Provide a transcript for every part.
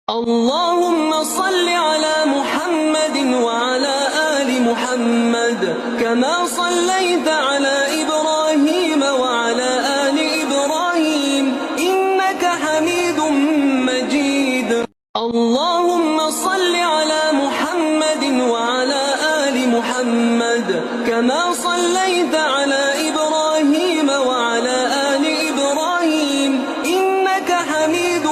اللهم صل على محمد وعلى آل محمد كما صليت على إبراهيم وعلى آل إبراهيم إنك حميد مجيد. اللهم صل على محمد وعلى آل محمد كما صليت على إبراهيم وعلى آل إبراهيم إنك حميد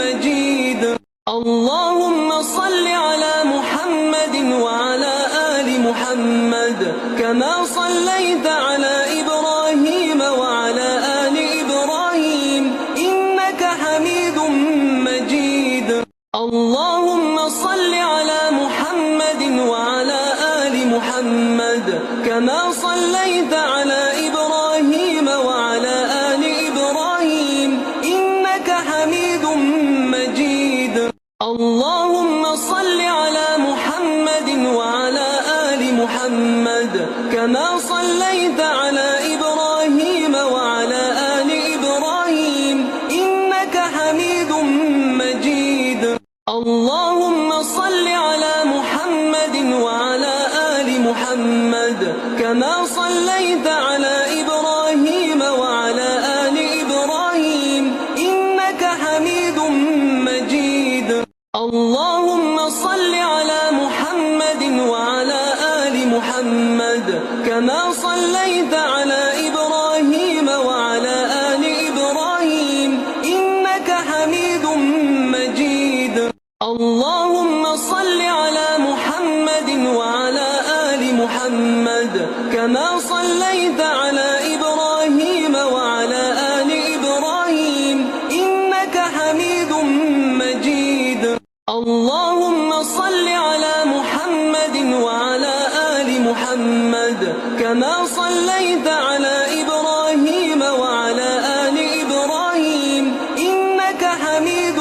مجيد. اللهم صل على محمد وعلى آل محمد كما صليت على إبراهيم وعلى آل إبراهيم إنك حميد مجيد. اللهم صل على محمد وعلى آل محمد كما صليت على إبراهيم وعلى آل إبراهيم إنك حميد مجيد. اللهم صل على محمد وعلى آل محمد كما صليت على إبراهيم وعلى آل إبراهيم إنك حميد مجيد. اللهم صل على محمد وعلى آل محمد كما صليت على إبراهيم وعلى آل إبراهيم إنك حميد مجيد. اللهم صل على محمد وعلى آل محمد كما صليت على إبراهيم وعلى آل إبراهيم إنك حميد مجيد. اللهم صل على محمد وعلى آل محمد كما صليت على إبراهيم وعلى آل إبراهيم إنك حميد مجيد. اللهم صل على محمد وعلى آل محمد كما صليت على إبراهيم وعلى آل إبراهيم إنك حميد مجيد. اللهم صل على محمد وعلى آل محمد كما صليت على إبراهيم وعلى آل إبراهيم إنك حميد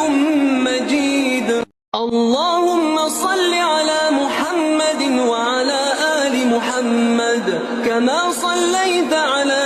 مجيد. اللهم صل على محمد وعلى آل محمد كما صليت على